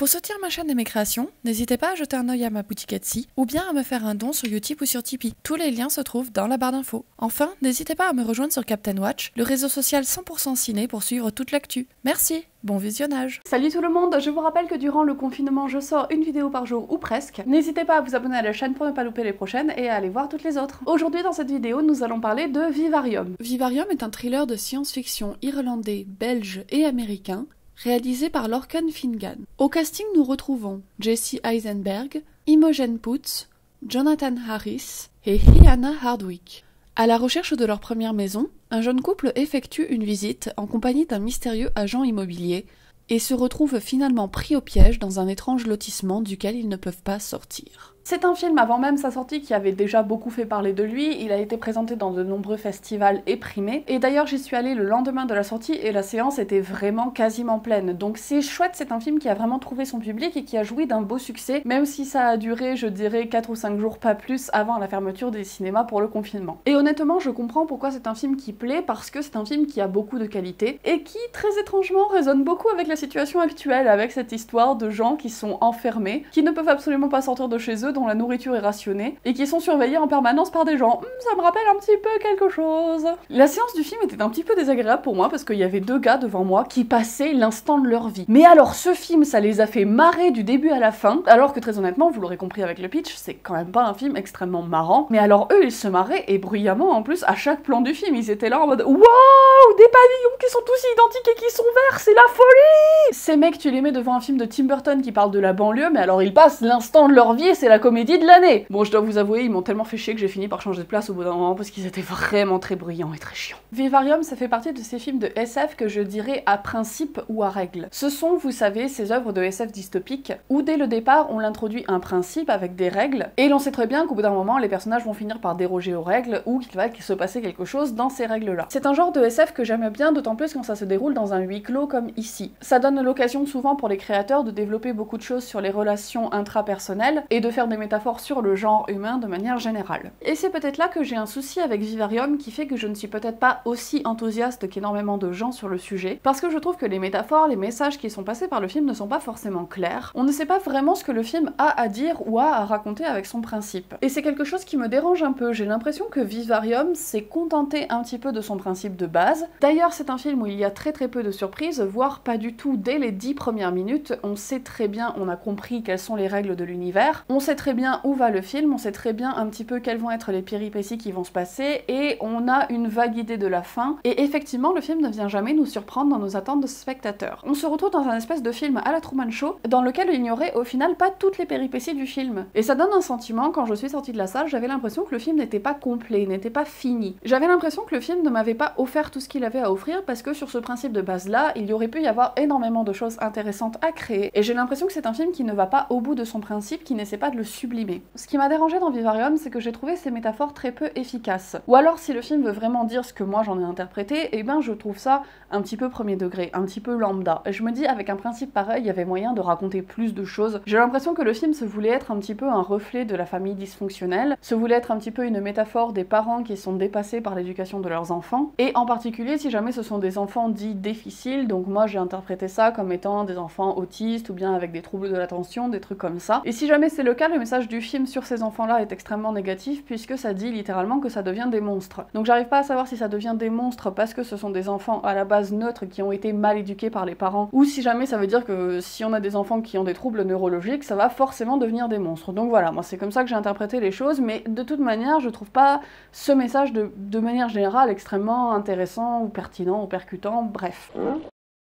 Pour soutenir ma chaîne et mes créations, n'hésitez pas à jeter un œil à ma boutique Etsy ou bien à me faire un don sur Utip ou sur Tipeee. Tous les liens se trouvent dans la barre d'infos. Enfin, n'hésitez pas à me rejoindre sur Captain Watch, le réseau social 100% ciné pour suivre toute l'actu. Merci, bon visionnage. Salut tout le monde, je vous rappelle que durant le confinement, je sors une vidéo par jour ou presque. N'hésitez pas à vous abonner à la chaîne pour ne pas louper les prochaines et à aller voir toutes les autres. Aujourd'hui dans cette vidéo, nous allons parler de Vivarium. Vivarium est un thriller de science-fiction irlandais, belge et américain, réalisé par Lorcan Finnegan. Au casting, nous retrouvons Jesse Eisenberg, Imogen Poots, Jonathan Harris et Hannah Hardwick. À la recherche de leur première maison, un jeune couple effectue une visite en compagnie d'un mystérieux agent immobilier et se retrouve finalement pris au piège dans un étrange lotissement duquel ils ne peuvent pas sortir. C'est un film avant même sa sortie qui avait déjà beaucoup fait parler de lui, il a été présenté dans de nombreux festivals et primé, et d'ailleurs j'y suis allée le lendemain de la sortie et la séance était vraiment quasiment pleine, donc c'est chouette, c'est un film qui a vraiment trouvé son public et qui a joui d'un beau succès, même si ça a duré, je dirais, 4 ou 5 jours, pas plus, avant la fermeture des cinémas pour le confinement. Et honnêtement, je comprends pourquoi c'est un film qui plaît, parce que c'est un film qui a beaucoup de qualité, et qui, très étrangement, résonne beaucoup avec la situation actuelle, avec cette histoire de gens qui sont enfermés, qui ne peuvent absolument pas sortir de chez eux, dont la nourriture est rationnée, et qui sont surveillés en permanence par des gens. Ça me rappelle un petit peu quelque chose. La séance du film était un petit peu désagréable pour moi, parce qu'il y avait deux gars devant moi qui passaient l'instant de leur vie. Mais alors ce film, ça les a fait marrer du début à la fin, alors que très honnêtement, vous l'aurez compris avec le pitch, c'est quand même pas un film extrêmement marrant, mais alors eux, ils se marraient, et bruyamment en plus, à chaque plan du film, ils étaient là en mode « Waouh, des pavillons qui sont tous identiques et qui sont verts, c'est la folie !» Ces mecs, tu les mets devant un film de Tim Burton qui parle de la banlieue, mais alors ils passent l'instant de leur vie et c'est la comédie de l'année. Bon, je dois vous avouer, ils m'ont tellement fait chier que j'ai fini par changer de place au bout d'un moment parce qu'ils étaient vraiment très bruyants et très chiants. Vivarium, ça fait partie de ces films de SF que je dirais à principe ou à règle. Ce sont, vous savez, ces œuvres de SF dystopiques où dès le départ, on l'introduit un principe avec des règles et l'on sait très bien qu'au bout d'un moment, les personnages vont finir par déroger aux règles ou qu'il va se passer quelque chose dans ces règles-là. C'est un genre de SF que j'aime bien, d'autant plus quand ça se déroule dans un huis clos comme ici. Ça donne l'occasion souvent pour les créateurs de développer beaucoup de choses sur les relations intrapersonnelles et de faire des métaphores sur le genre humain de manière générale. Et c'est peut-être là que j'ai un souci avec Vivarium qui fait que je ne suis peut-être pas aussi enthousiaste qu'énormément de gens sur le sujet, parce que je trouve que les métaphores, les messages qui sont passés par le film ne sont pas forcément clairs. On ne sait pas vraiment ce que le film a à dire ou a à raconter avec son principe. Et c'est quelque chose qui me dérange un peu, j'ai l'impression que Vivarium s'est contenté un petit peu de son principe de base. D'ailleurs, c'est un film où il y a très peu de surprises, voire pas du tout. Dès les 10 premières minutes, on sait très bien, on a compris quelles sont les règles de l'univers, on sait très bien où va le film, on sait très bien un petit peu quelles vont être les péripéties qui vont se passer, et on a une vague idée de la fin, et effectivement le film ne vient jamais nous surprendre dans nos attentes de spectateurs. On se retrouve dans un espèce de film à la Truman Show, dans lequel il n'y aurait au final pas toutes les péripéties du film. Et ça donne un sentiment, quand je suis sortie de la salle, j'avais l'impression que le film n'était pas complet, n'était pas fini. J'avais l'impression que le film ne m'avait pas offert tout ce qu'il avait à offrir, parce que sur ce principe de base là, il y aurait pu y avoir énormément de choses intéressantes à créer, et j'ai l'impression que c'est un film qui ne va pas au bout de son principe, qui n'essaie pas de le sublimer. Ce qui m'a dérangé dans Vivarium, c'est que j'ai trouvé ces métaphores très peu efficaces. Ou alors, si le film veut vraiment dire ce que moi j'en ai interprété, eh ben je trouve ça un petit peu premier degré, un petit peu lambda. Et je me dis, avec un principe pareil, il y avait moyen de raconter plus de choses. J'ai l'impression que le film se voulait être un petit peu un reflet de la famille dysfonctionnelle, se voulait être un petit peu une métaphore des parents qui sont dépassés par l'éducation de leurs enfants, et en particulier si jamais ce sont des enfants dits difficiles, donc moi j'ai interprété ça comme étant des enfants autistes ou bien avec des troubles de l'attention, des trucs comme ça. Et si jamais c'est le cas, le message du film sur ces enfants-là est extrêmement négatif puisque ça dit littéralement que ça devient des monstres. Donc j'arrive pas à savoir si ça devient des monstres parce que ce sont des enfants à la base neutres qui ont été mal éduqués par les parents, ou si jamais ça veut dire que si on a des enfants qui ont des troubles neurologiques, ça va forcément devenir des monstres. Donc voilà, moi c'est comme ça que j'ai interprété les choses, mais de toute manière je trouve pas ce message de manière générale extrêmement intéressant ou pertinent ou percutant, bref.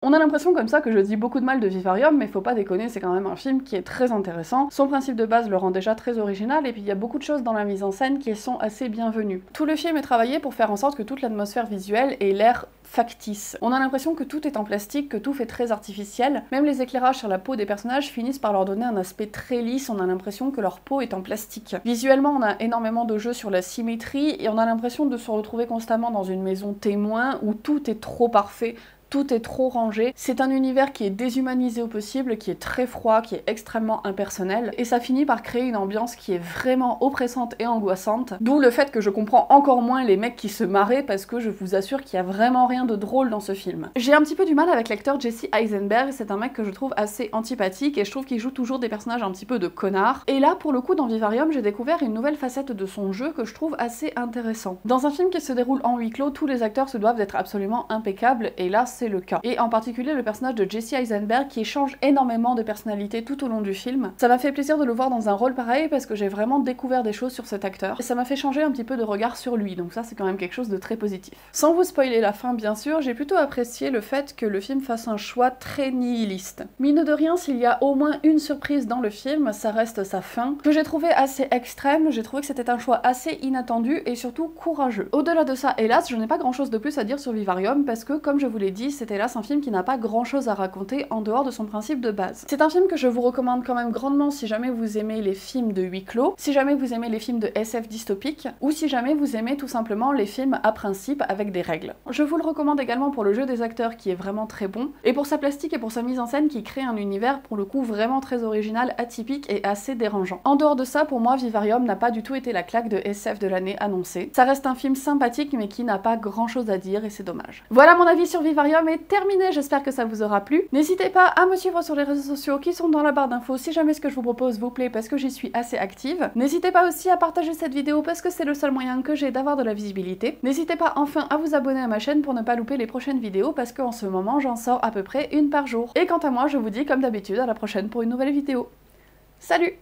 On a l'impression comme ça que je dis beaucoup de mal de Vivarium, mais faut pas déconner, c'est quand même un film qui est très intéressant. Son principe de base le rend déjà très original, et puis il y a beaucoup de choses dans la mise en scène qui sont assez bienvenues. Tout le film est travaillé pour faire en sorte que toute l'atmosphère visuelle ait l'air factice. On a l'impression que tout est en plastique, que tout fait très artificiel. Même les éclairages sur la peau des personnages finissent par leur donner un aspect très lisse, on a l'impression que leur peau est en plastique. Visuellement, on a énormément de jeux sur la symétrie, et on a l'impression de se retrouver constamment dans une maison témoin où tout est trop parfait, tout est trop rangé. C'est un univers qui est déshumanisé au possible, qui est très froid, qui est extrêmement impersonnel, et ça finit par créer une ambiance qui est vraiment oppressante et angoissante, d'où le fait que je comprends encore moins les mecs qui se marraient, parce que je vous assure qu'il y a vraiment rien de drôle dans ce film. J'ai un petit peu du mal avec l'acteur Jesse Eisenberg, c'est un mec que je trouve assez antipathique, et je trouve qu'il joue toujours des personnages un petit peu de connards. Et là, pour le coup, dans Vivarium, j'ai découvert une nouvelle facette de son jeu que je trouve assez intéressant. Dans un film qui se déroule en huis clos, tous les acteurs se doivent d'être absolument impeccables, et là, c'est le cas. Et en particulier le personnage de Jesse Eisenberg qui change énormément de personnalité tout au long du film. Ça m'a fait plaisir de le voir dans un rôle pareil parce que j'ai vraiment découvert des choses sur cet acteur, et ça m'a fait changer un petit peu de regard sur lui, donc ça c'est quand même quelque chose de très positif. Sans vous spoiler la fin bien sûr, j'ai plutôt apprécié le fait que le film fasse un choix très nihiliste. Mine de rien, s'il y a au moins une surprise dans le film, ça reste sa fin, que j'ai trouvé assez extrême, j'ai trouvé que c'était un choix assez inattendu et surtout courageux. Au-delà de ça, hélas, je n'ai pas grand chose de plus à dire sur Vivarium parce que, comme je vous l'ai dit, c'est hélas un film qui n'a pas grand chose à raconter en dehors de son principe de base. C'est un film que je vous recommande quand même grandement si jamais vous aimez les films de huis clos, si jamais vous aimez les films de SF dystopique, ou si jamais vous aimez tout simplement les films à principe avec des règles. Je vous le recommande également pour le jeu des acteurs qui est vraiment très bon, et pour sa plastique et pour sa mise en scène qui crée un univers pour le coup vraiment très original, atypique et assez dérangeant. En dehors de ça, pour moi, Vivarium n'a pas du tout été la claque de SF de l'année annoncée. Ça reste un film sympathique mais qui n'a pas grand chose à dire et c'est dommage. Voilà, mon avis sur Vivarium est terminé, j'espère que ça vous aura plu. N'hésitez pas à me suivre sur les réseaux sociaux qui sont dans la barre d'infos si jamais ce que je vous propose vous plaît parce que j'y suis assez active. N'hésitez pas aussi à partager cette vidéo parce que c'est le seul moyen que j'ai d'avoir de la visibilité. N'hésitez pas enfin à vous abonner à ma chaîne pour ne pas louper les prochaines vidéos parce qu'en ce moment j'en sors à peu près une par jour. Et quant à moi, je vous dis comme d'habitude à la prochaine pour une nouvelle vidéo. Salut!